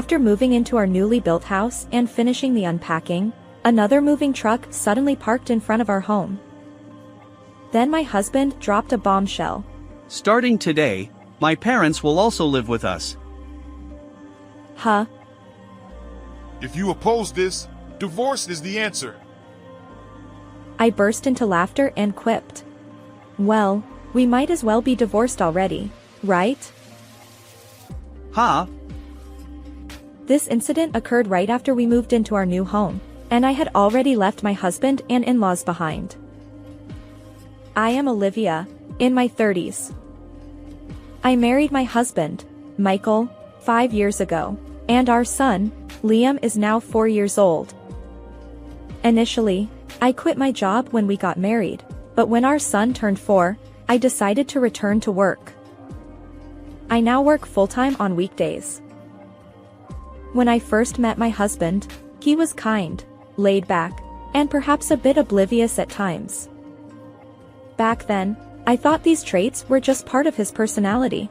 After moving into our newly built house and finishing the unpacking, another moving truck suddenly parked in front of our home. Then my husband dropped a bombshell. Starting today, my parents will also live with us. Huh? If you oppose this, divorce is the answer. I burst into laughter and quipped. Well, we might as well be divorced already, right? Huh? This incident occurred right after we moved into our new home, and I had already left my husband and in-laws behind. I am Olivia, in my 30s. I married my husband, Michael, 5 years ago, and our son, Liam, is now 4 years old. Initially, I quit my job when we got married, but when our son turned 4, I decided to return to work. I now work full-time on weekdays. When I first met my husband, he was kind, laid back, and perhaps a bit oblivious at times. Back then, I thought these traits were just part of his personality.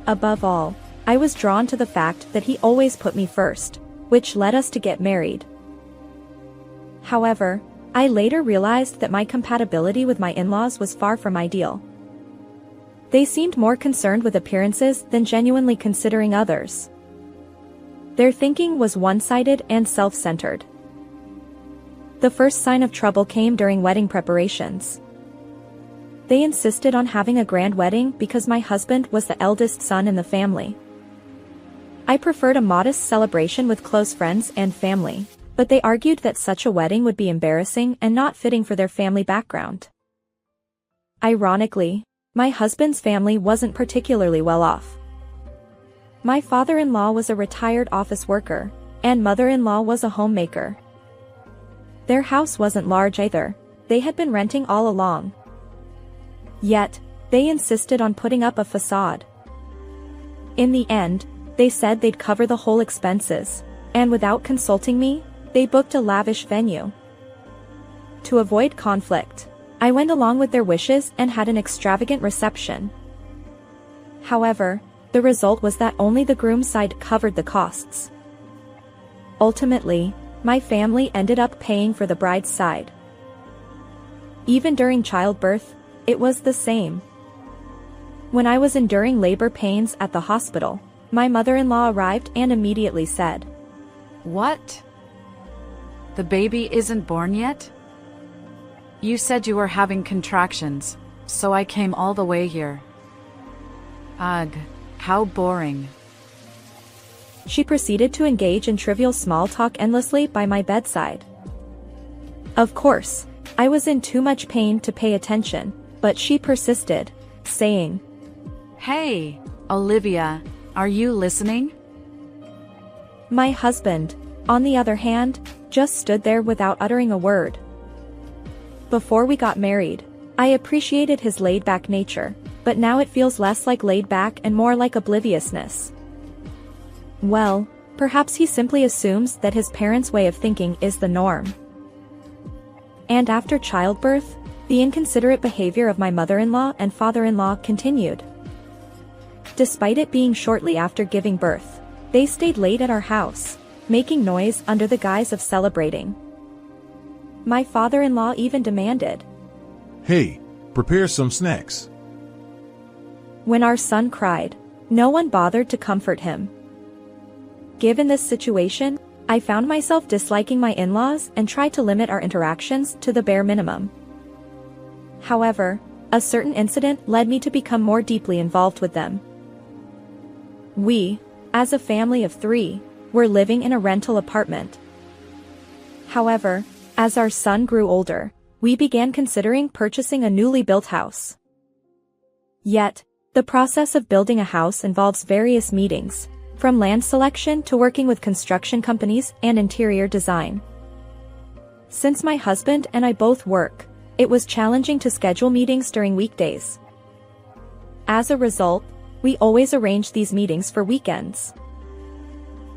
Above all, I was drawn to the fact that he always put me first, which led us to get married. However, I later realized that my compatibility with my in-laws was far from ideal. They seemed more concerned with appearances than genuinely considering others. Their thinking was one-sided and self-centered. The first sign of trouble came during wedding preparations. They insisted on having a grand wedding because my husband was the eldest son in the family. I preferred a modest celebration with close friends and family, but they argued that such a wedding would be embarrassing and not fitting for their family background. Ironically, my husband's family wasn't particularly well off. My father-in-law was a retired office worker, and mother-in-law was a homemaker. Their house wasn't large either. They had been renting all along. Yet, they insisted on putting up a facade. In the end, they said they'd cover the whole expenses, and without consulting me, they booked a lavish venue. To avoid conflict, I went along with their wishes and had an extravagant reception. However, the result was that only the groom's side covered the costs. Ultimately, my family ended up paying for the bride's side. Even during childbirth, it was the same. When I was enduring labor pains at the hospital, my mother-in-law arrived and immediately said, "What? The baby isn't born yet? You said you were having contractions, so I came all the way here. Ugh, how boring." She proceeded to engage in trivial small talk endlessly by my bedside. Of course, I was in too much pain to pay attention, but she persisted, saying, "Hey, Olivia, are you listening?" My husband, on the other hand, just stood there without uttering a word. Before we got married, I appreciated his laid-back nature, but now it feels less like laid-back and more like obliviousness. Well, perhaps he simply assumes that his parents' way of thinking is the norm. And after childbirth, the inconsiderate behavior of my mother-in-law and father-in-law continued. Despite it being shortly after giving birth, they stayed late at our house, making noise under the guise of celebrating. My father-in-law even demanded, "Hey, prepare some snacks." When our son cried, no one bothered to comfort him. Given this situation, I found myself disliking my in-laws and tried to limit our interactions to the bare minimum. However, a certain incident led me to become more deeply involved with them. We, as a family of 3, were living in a rental apartment. However, as our son grew older, we began considering purchasing a newly built house. Yet, the process of building a house involves various meetings, from land selection to working with construction companies and interior design. Since my husband and I both work, it was challenging to schedule meetings during weekdays. As a result, we always arranged these meetings for weekends.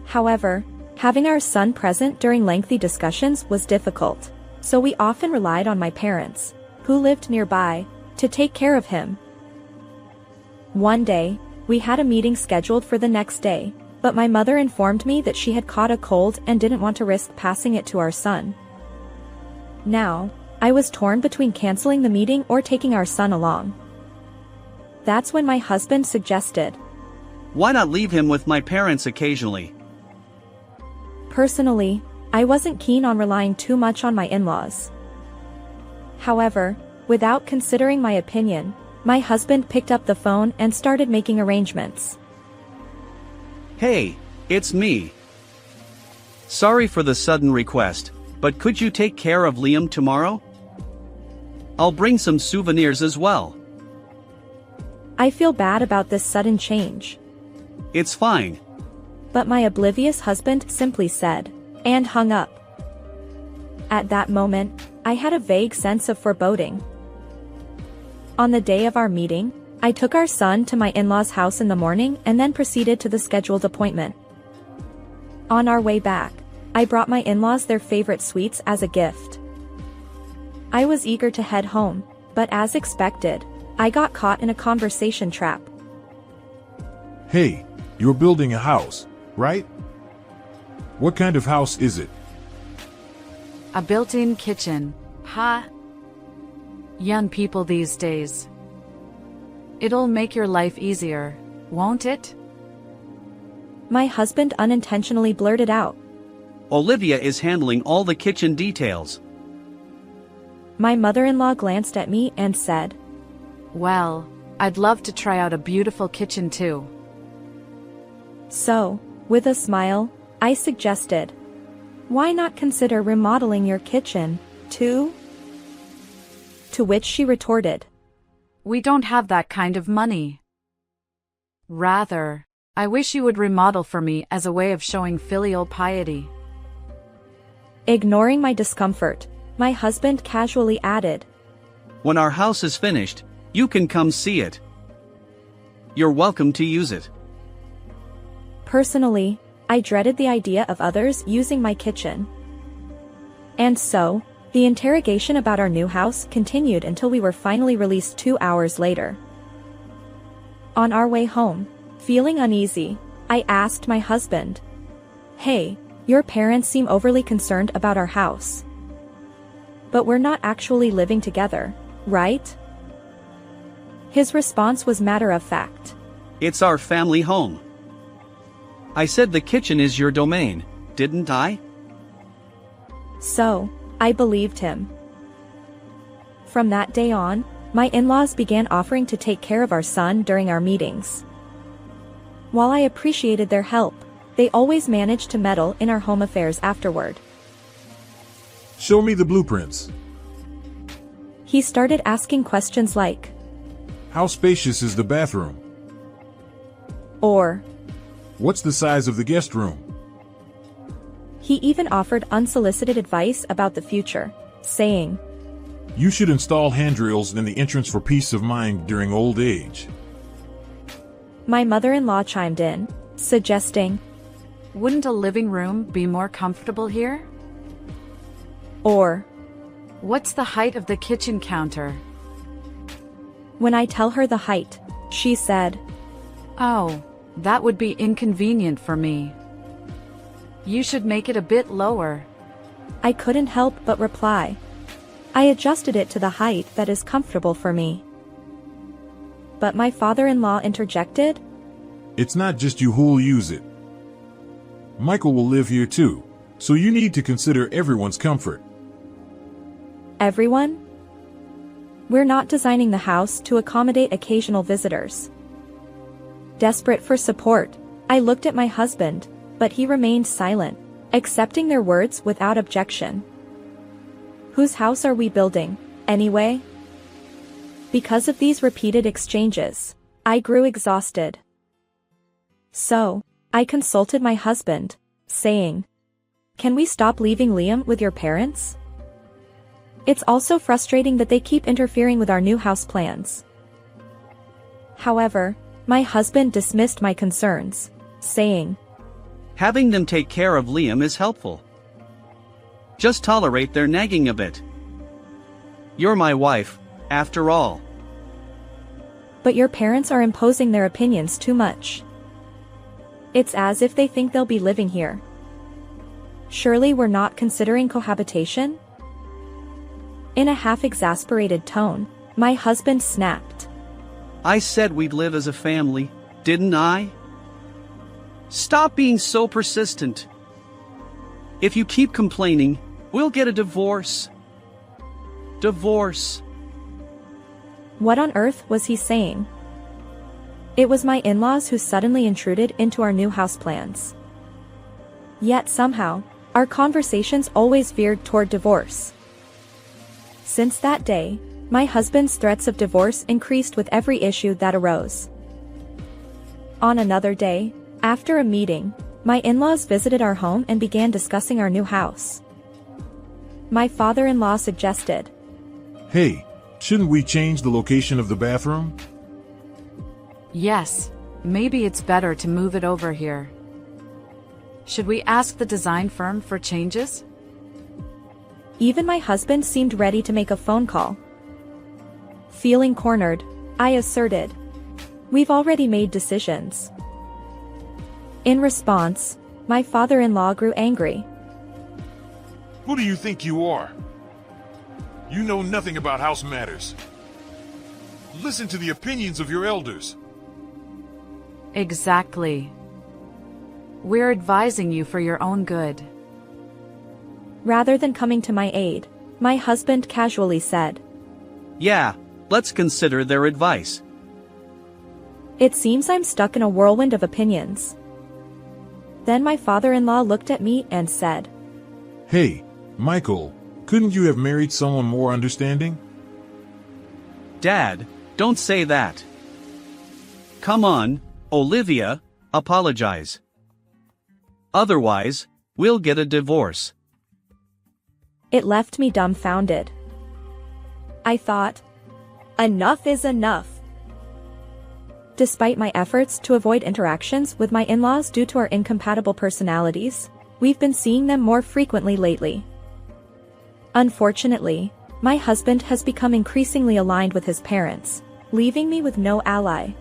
However, having our son present during lengthy discussions was difficult, so we often relied on my parents, who lived nearby, to take care of him. One day, we had a meeting scheduled for the next day, but my mother informed me that she had caught a cold and didn't want to risk passing it to our son. Now, I was torn between canceling the meeting or taking our son along. That's when my husband suggested, Why not leave him with my parents occasionally? Personally, I wasn't keen on relying too much on my in-laws. However, without considering my opinion, my husband picked up the phone and started making arrangements. Hey, it's me. Sorry for the sudden request, but could you take care of Liam tomorrow? I'll bring some souvenirs as well. I feel bad about this sudden change. It's fine. But my oblivious husband simply said, and hung up. At that moment, I had a vague sense of foreboding. On the day of our meeting, I took our son to my in-laws' house in the morning and then proceeded to the scheduled appointment. On our way back, I brought my in-laws their favorite sweets as a gift. I was eager to head home, but as expected, I got caught in a conversation trap. Hey, you're building a house, right? What kind of house is it? A built-in kitchen, huh? Young people these days. It'll make your life easier, won't it? My husband unintentionally blurted out. Olivia is handling all the kitchen details. My mother-in-law glanced at me and said, Well, I'd love to try out a beautiful kitchen too. So, with a smile, I suggested, why not consider remodeling your kitchen, too? To which she retorted, We don't have that kind of money. Rather, I wish you would remodel for me as a way of showing filial piety. Ignoring my discomfort, my husband casually added, When our house is finished, you can come see it. You're welcome to use it. Personally, I dreaded the idea of others using my kitchen. And so, the interrogation about our new house continued until we were finally released 2 hours later. On our way home, feeling uneasy, I asked my husband, Hey, your parents seem overly concerned about our house. But we're not actually living together, right? His response was matter of fact. It's our family home. I said the kitchen is your domain, didn't I? So, I believed him. From that day on, my in-laws began offering to take care of our son during our meetings. While I appreciated their help, they always managed to meddle in our home affairs afterward. Show me the blueprints. He started asking questions like, How spacious is the bathroom? or, What's the size of the guest room? he even offered unsolicited advice about the future, saying, You should install handrails in the entrance for peace of mind during old age. My mother-in-law chimed in, suggesting, Wouldn't a living room be more comfortable here? or, What's the height of the kitchen counter? when I tell her the height, she said, Oh, that would be inconvenient for me. You should make it a bit lower. I couldn't help but reply, I adjusted it to the height that is comfortable for me. But my father-in-law interjected, It's not just you who'll use it. Michael will live here too, so you need to consider everyone's comfort. Everyone? We're not designing the house to accommodate occasional visitors. Desperate for support, I looked at my husband, but he remained silent, accepting their words without objection. Whose house are we building, anyway? Because of these repeated exchanges, I grew exhausted. So, I consulted my husband, saying, Can we stop leaving Liam with your parents? It's also frustrating that they keep interfering with our new house plans. However, my husband dismissed my concerns, saying, Having them take care of Liam is helpful. Just tolerate their nagging a bit. You're my wife, after all. But your parents are imposing their opinions too much. It's as if they think they'll be living here. Surely we're not considering cohabitation? In a half-exasperated tone, my husband snapped. I said we'd live as a family, didn't I? Stop being so persistent. If you keep complaining, we'll get a divorce. Divorce. What on earth was he saying? It was my in-laws who suddenly intruded into our new house plans. Yet somehow, our conversations always veered toward divorce. Since that day, my husband's threats of divorce increased with every issue that arose. On another day, after a meeting, my in-laws visited our home and began discussing our new house. My father-in-law suggested, Hey, shouldn't we change the location of the bathroom? Yes, maybe it's better to move it over here. Should we ask the design firm for changes? Even my husband seemed ready to make a phone call. Feeling cornered, I asserted, we've already made decisions. In response, my father-in-law grew angry. Who do you think you are? You know nothing about house matters. Listen to the opinions of your elders. Exactly. We're advising you for your own good. Rather than coming to my aid, my husband casually said, Yeah, let's consider their advice. It seems I'm stuck in a whirlwind of opinions. Then my father-in-law looked at me and said, Hey, Michael, couldn't you have married someone more understanding? Dad, don't say that. Come on, Olivia, apologize. Otherwise, we'll get a divorce. It left me dumbfounded. I thought, enough is enough. Despite my efforts to avoid interactions with my in-laws due to our incompatible personalities, we've been seeing them more frequently lately. Unfortunately, my husband has become increasingly aligned with his parents, leaving me with no ally.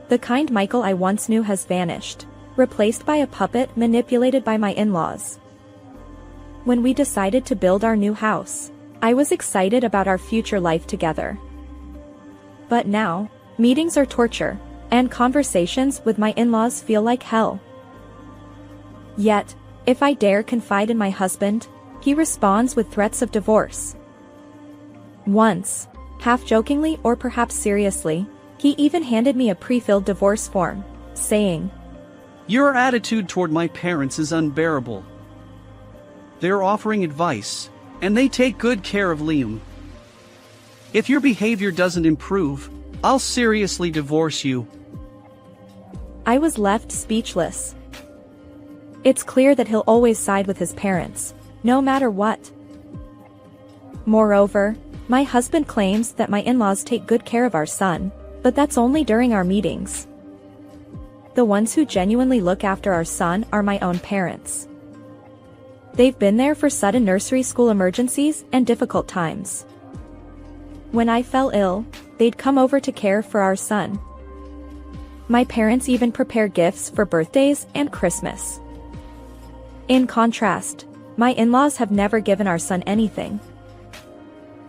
The kind Michael I once knew has vanished, replaced by a puppet manipulated by my in-laws. When we decided to build our new house, I was excited about our future life together. But now, meetings are torture, and conversations with my in-laws feel like hell. Yet, if I dare confide in my husband, he responds with threats of divorce. Once, half-jokingly or perhaps seriously, he even handed me a pre-filled divorce form, saying, Your attitude toward my parents is unbearable. They're offering advice, and they take good care of Liam. If your behavior doesn't improve, I'll seriously divorce you. I was left speechless. It's clear that he'll always side with his parents, no matter what. Moreover, my husband claims that my in-laws take good care of our son, but that's only during our meetings. The ones who genuinely look after our son are my own parents. They've been there for sudden nursery school emergencies and difficult times. When I fell ill, they'd come over to care for our son. My parents even prepare gifts for birthdays and Christmas. In contrast, my in-laws have never given our son anything.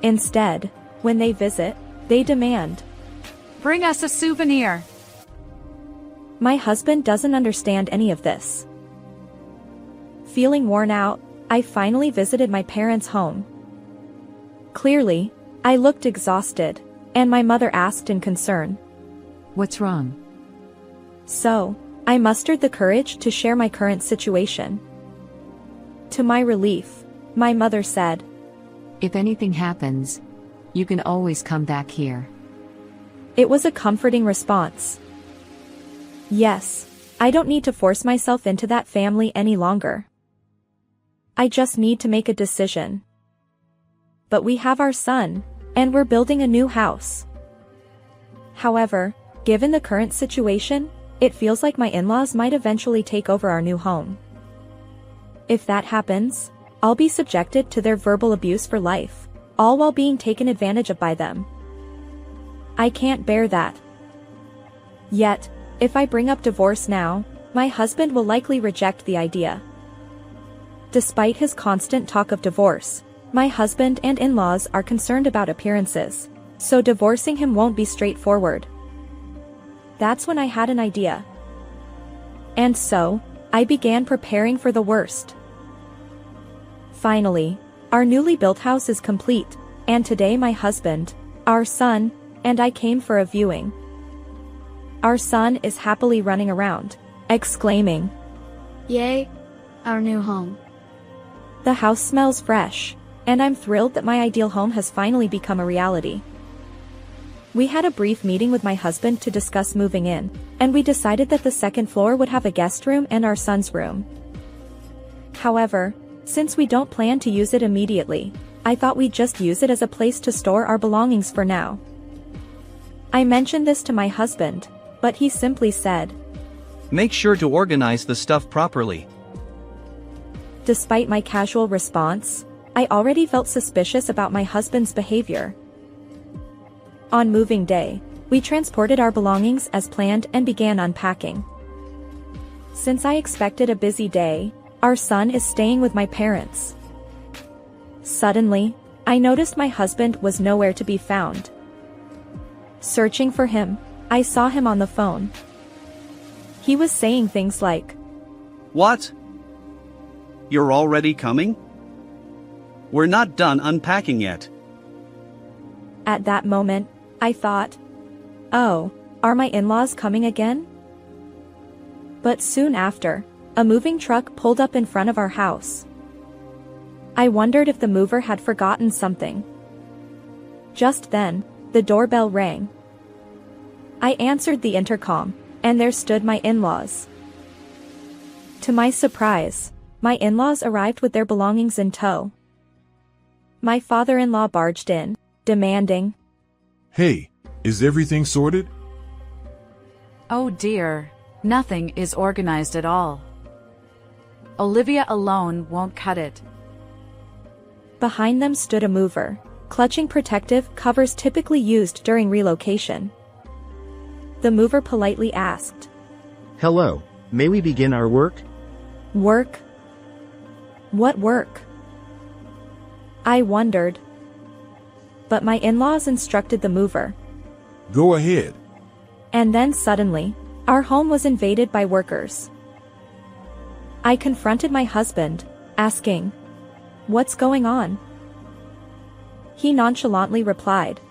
Instead, when they visit, they demand, Bring us a souvenir. My husband doesn't understand any of this. Feeling worn out, I finally visited my parents' home. Clearly, I looked exhausted, and my mother asked in concern, What's wrong? So, I mustered the courage to share my current situation. To my relief, my mother said, If anything happens, you can always come back here. It was a comforting response. Yes, I don't need to force myself into that family any longer. I just need to make a decision. But we have our son, and we're building a new house. However, given the current situation, it feels like my in-laws might eventually take over our new home. If that happens, I'll be subjected to their verbal abuse for life, all while being taken advantage of by them. I can't bear that. Yet, if I bring up divorce now, my husband will likely reject the idea. Despite his constant talk of divorce, my husband and in-laws are concerned about appearances, so divorcing him won't be straightforward. That's when I had an idea. And so, I began preparing for the worst. Finally, our newly built house is complete, and today my husband, our son, and I came for a viewing. Our son is happily running around, exclaiming, "Yay, our new home." The house smells fresh, and I'm thrilled that my ideal home has finally become a reality. We had a brief meeting with my husband to discuss moving in, and we decided that the second floor would have a guest room and our son's room. However, since we don't plan to use it immediately, I thought we'd just use it as a place to store our belongings for now. I mentioned this to my husband, but he simply said, "Make sure to organize the stuff properly." Despite my casual response, I already felt suspicious about my husband's behavior. On moving day, we transported our belongings as planned and began unpacking. Since I expected a busy day, our son is staying with my parents. Suddenly, I noticed my husband was nowhere to be found. Searching for him, I saw him on the phone. He was saying things like, "What? You're already coming? We're not done unpacking yet." At that moment, I thought, oh, are my in-laws coming again? But soon after, a moving truck pulled up in front of our house. I wondered if the mover had forgotten something. Just then, the doorbell rang. I answered the intercom, and there stood my in-laws. To my surprise, my in-laws arrived with their belongings in tow. My father-in-law barged in, demanding, Hey, is everything sorted? Oh dear, nothing is organized at all. Olivia alone won't cut it. Behind them stood a mover, clutching protective covers typically used during relocation. The mover politely asked, Hello, may we begin our work? Work? What work? I wondered. But my in-laws instructed the mover. Go ahead. And then suddenly, our home was invaded by workers. I confronted my husband, asking, "What's going on?" He nonchalantly replied,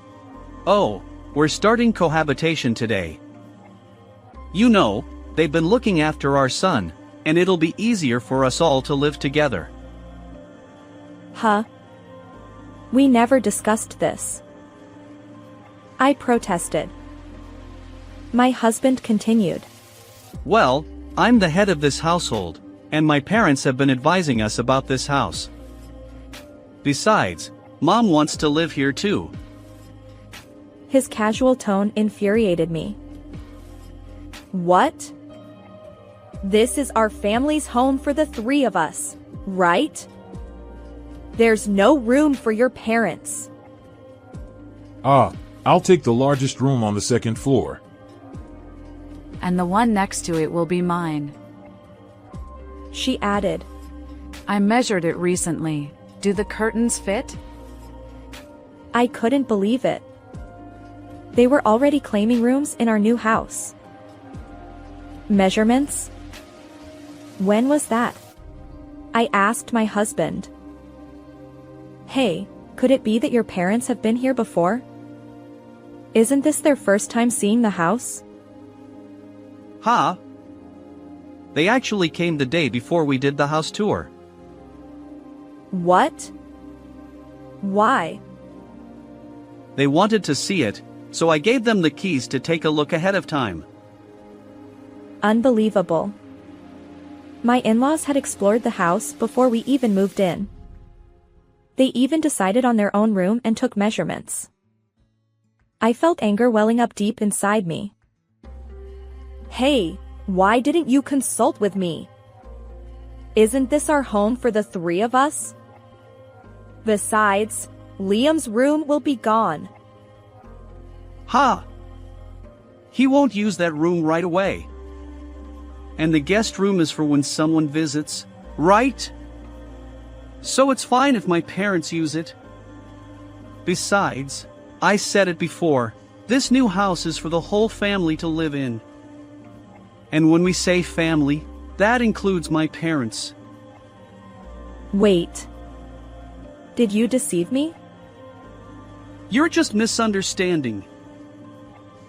"Oh, we're starting cohabitation today. You know, they've been looking after our son, and it'll be easier for us all to live together." Huh? We never discussed this. I protested. My husband continued, "Well, I'm the head of this household, and my parents have been advising us about this house. Besides, Mom wants to live here too." His casual tone infuriated me. What? This is our family's home for the three of us, right? There's no room for your parents. I'll take the largest room on the second floor. And the one next to it will be mine. She added, I measured it recently. Do the curtains fit? I couldn't believe it. They were already claiming rooms in our new house. Measurements? When was that? I asked my husband. Hey, could it be that your parents have been here before? Isn't this their first time seeing the house? Huh? They actually came the day before we did the house tour. What? Why? They wanted to see it, so I gave them the keys to take a look ahead of time. Unbelievable. My in-laws had explored the house before we even moved in. They even decided on their own room and took measurements. I felt anger welling up deep inside me. Hey, why didn't you consult with me? Isn't this our home for the three of us? Besides, Liam's room will be gone. Ha! He won't use that room right away. and the guest room is for when someone visits, right? So it's fine if my parents use it. Besides, I said it before, this new house is for the whole family to live in. And when we say family, that includes my parents. Wait. Did you deceive me? You're just misunderstanding.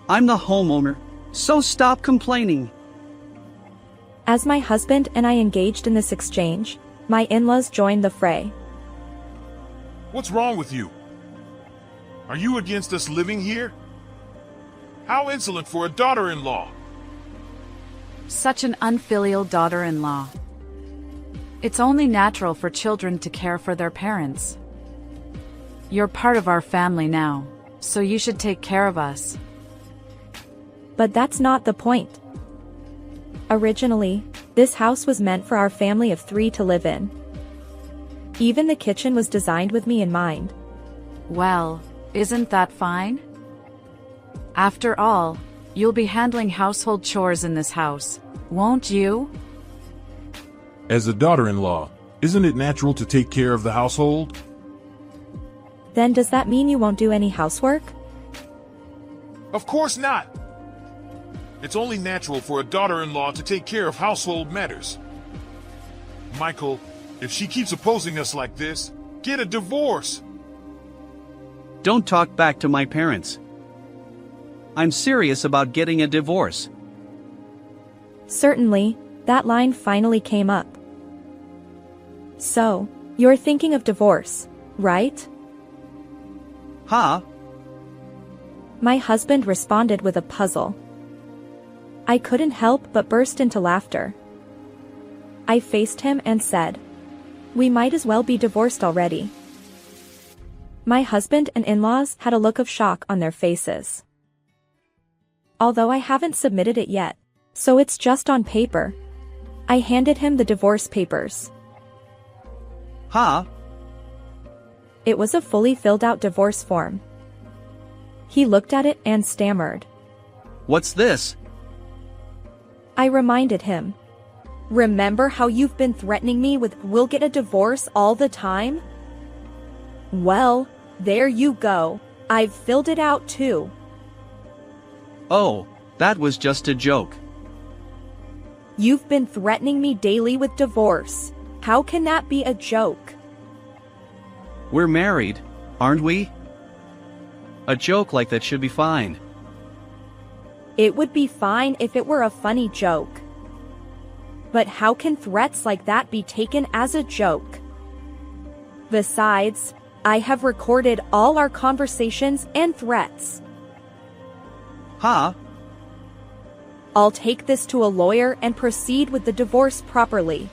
I'm the homeowner, so stop complaining. As my husband and I engaged in this exchange, my in-laws joined the fray. What's wrong with you? Are you against us living here? How insolent for a daughter-in-law! Such an unfilial daughter-in-law. It's only natural for children to care for their parents. You're part of our family now, so you should take care of us. But that's not the point. Originally, this house was meant for our family of 3 to live in. Even the kitchen was designed with me in mind. Well, isn't that fine? After all, you'll be handling household chores in this house, won't you? As a daughter-in-law, isn't it natural to take care of the household? Then does that mean you won't do any housework? Of course not! It's only natural for a daughter-in-law to take care of household matters. Michael, if she keeps opposing us like this, get a divorce! Don't talk back to my parents. I'm serious about getting a divorce. Certainly, that line finally came up. So, you're thinking of divorce, right? Huh? My husband responded with a puzzle. I couldn't help but burst into laughter. I faced him and said, "We might as well be divorced already." My husband and in-laws had a look of shock on their faces. Although I haven't submitted it yet, so it's just on paper, I handed him the divorce papers. Huh? It was a fully filled-out divorce form. He looked at it and stammered. What's this? I reminded him. Remember how you've been threatening me with "we'll get a divorce" all the time? Well, there you go. I've filled it out too. Oh, that was just a joke. You've been threatening me daily with divorce. How can that be a joke? We're married, aren't we? A joke like that should be fine. It would be fine if it were a funny joke. But how can threats like that be taken as a joke? Besides, I have recorded all our conversations and threats. Huh? I'll take this to a lawyer and proceed with the divorce properly.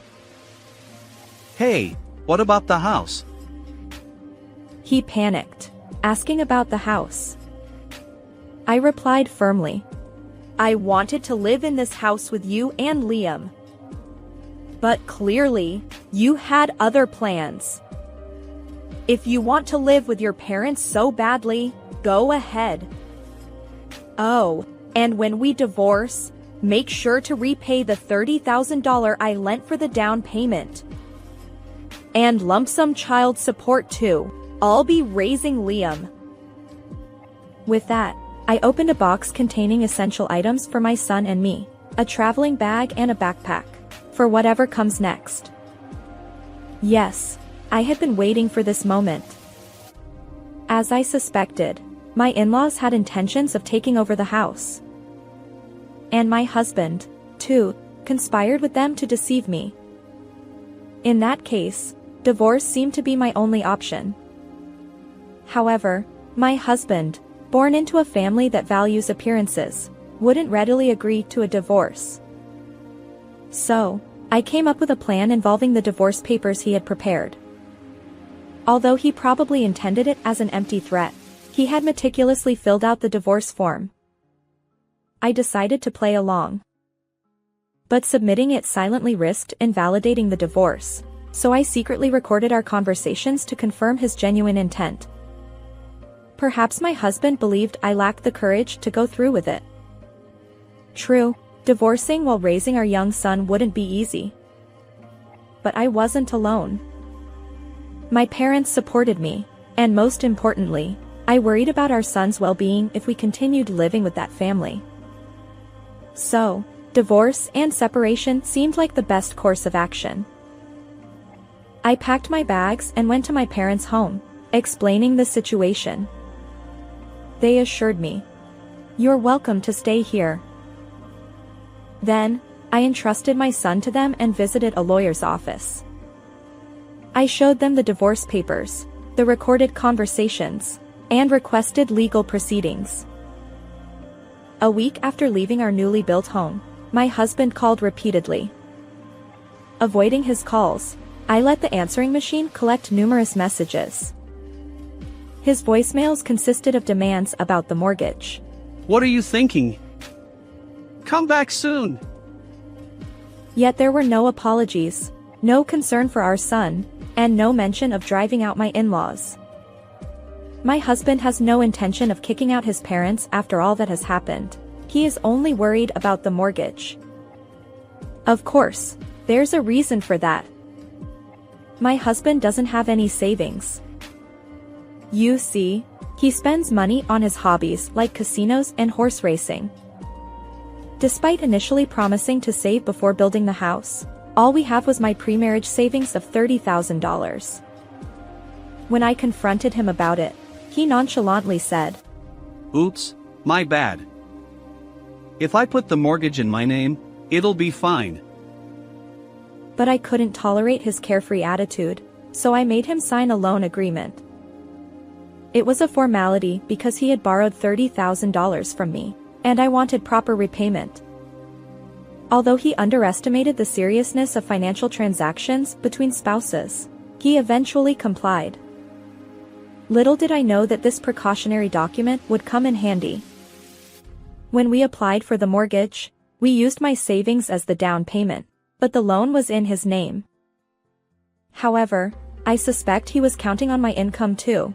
Hey, what about the house? He panicked, asking about the house. I replied firmly. I wanted to live in this house with you and Liam. But clearly, you had other plans. If you want to live with your parents so badly, go ahead. Oh, and when we divorce, make sure to repay the $30,000 I lent for the down payment. And lump sum child support too. I'll be raising Liam. With that, I opened a box containing essential items for my son and me, a traveling bag and a backpack, for whatever comes next. Yes, I had been waiting for this moment. As I suspected, my in-laws had intentions of taking over the house. And my husband, too, conspired with them to deceive me. In that case, divorce seemed to be my only option. However, my husband, born into a family that values appearances, wouldn't readily agree to a divorce. So, I came up with a plan involving the divorce papers he had prepared. Although he probably intended it as an empty threat, he had meticulously filled out the divorce form. I decided to play along. But submitting it silently risked invalidating the divorce, so I secretly recorded our conversations to confirm his genuine intent. Perhaps my husband believed I lacked the courage to go through with it. True, Divorcing while raising our young son wouldn't be easy. But I wasn't alone. My parents supported me, and most importantly, I worried about our son's well-being if we continued living with that family. So, divorce and separation seemed like the best course of action. I packed my bags and went to my parents' home, explaining the situation. They assured me, "You're welcome to stay here." Then, I entrusted my son to them and visited a lawyer's office. I showed them the divorce papers, the recorded conversations, and requested legal proceedings. A week after leaving our newly built home, my husband called repeatedly. Avoiding his calls, I let the answering machine collect numerous messages. His voicemails consisted of demands about the mortgage. What are you thinking? Come back soon. Yet there were no apologies, no concern for our son, and no mention of driving out my in-laws. My husband has no intention of kicking out his parents after all that has happened. He is only worried about the mortgage. Of course, there's a reason for that. My husband doesn't have any savings. You see, he spends money on his hobbies like casinos and horse racing. Despite initially promising to save before building the house, all we have was my pre-marriage savings of $30,000. When I confronted him about it, he nonchalantly said, "Oops, my bad. If I put the mortgage in my name, it'll be fine." But I couldn't tolerate his carefree attitude, so I made him sign a loan agreement. It was a formality because he had borrowed $30,000 from me, and I wanted proper repayment. Although he underestimated the seriousness of financial transactions between spouses, he eventually complied. Little did I know that this precautionary document would come in handy. When we applied for the mortgage, we used my savings as the down payment, but the loan was in his name. However, I suspect he was counting on my income too.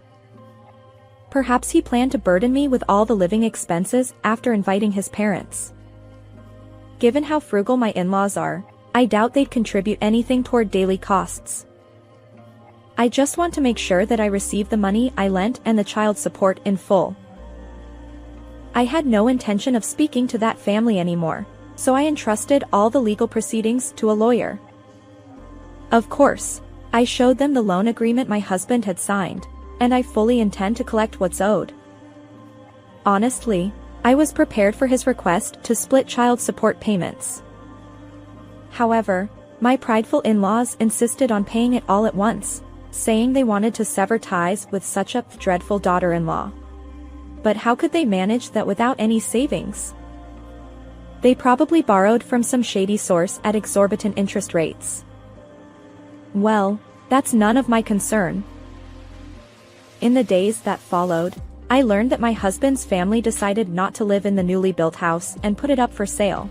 Perhaps he planned to burden me with all the living expenses after inviting his parents. Given how frugal my in-laws are, I doubt they'd contribute anything toward daily costs. I just want to make sure that I receive the money I lent and the child support in full. I had no intention of speaking to that family anymore, so I entrusted all the legal proceedings to a lawyer. Of course, I showed them the loan agreement my husband had signed, and I fully intend to collect what's owed. Honestly, I was prepared for his request to split child support payments. However, my prideful in-laws insisted on paying it all at once, saying they wanted to sever ties with such a dreadful daughter-in-law. But how could they manage that without any savings? They probably borrowed from some shady source at exorbitant interest rates. Well, that's none of my concern. In the days that followed, I learned that my husband's family decided not to live in the newly built house and put it up for sale.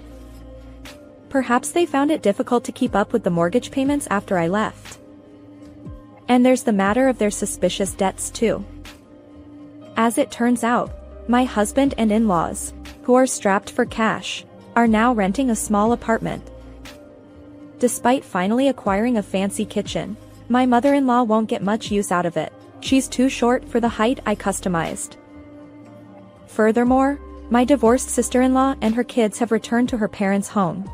Perhaps they found it difficult to keep up with the mortgage payments after I left. And there's the matter of their suspicious debts too. As it turns out, my husband and in-laws, who are strapped for cash, are now renting a small apartment. Despite finally acquiring a fancy kitchen, my mother-in-law won't get much use out of it. She's too short for the height I customized. Furthermore, my divorced sister-in-law and her kids have returned to her parents' home.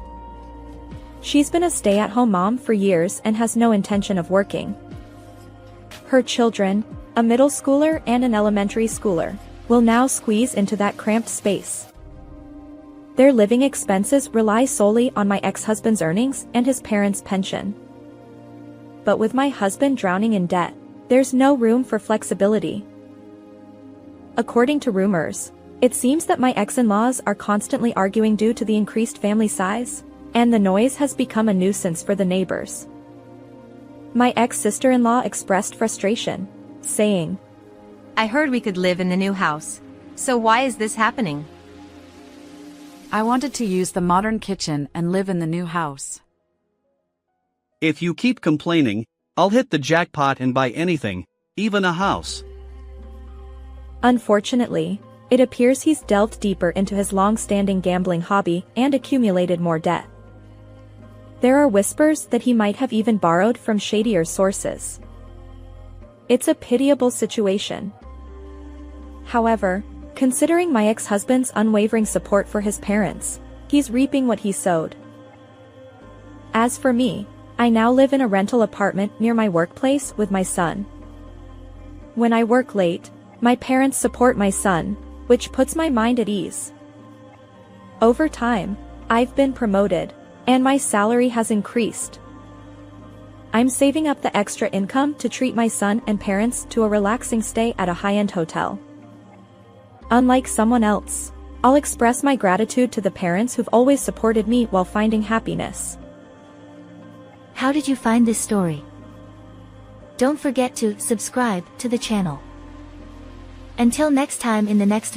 She's been a stay-at-home mom for years and has no intention of working. Her children, a middle schooler and an elementary schooler, will now squeeze into that cramped space. Their living expenses rely solely on my ex-husband's earnings and his parents' pension. But with my husband drowning in debt, there's no room for flexibility. According to rumors, it seems that my ex-in-laws are constantly arguing due to the increased family size, and the noise has become a nuisance for the neighbors. My ex-sister-in-law expressed frustration, saying, "I heard we could live in the new house. So why is this happening?" I wanted to use the modern kitchen and live in the new house. If you keep complaining, I'll hit the jackpot and buy anything, even a house. Unfortunately, It appears he's delved deeper into his long-standing gambling hobby and accumulated more debt. There are whispers that he might have even borrowed from shadier sources. It's a pitiable situation. However, considering my ex-husband's unwavering support for his parents, he's reaping what he sowed. As for me, I now live in a rental apartment near my workplace with my son. When I work late, my parents support my son, which puts my mind at ease. Over time, I've been promoted, and my salary has increased. I'm saving up the extra income to treat my son and parents to a relaxing stay at a high-end hotel. Unlike someone else, I'll express my gratitude to the parents who've always supported me while finding happiness. How did you find this story? Don't forget to subscribe to the channel. Until next time in the next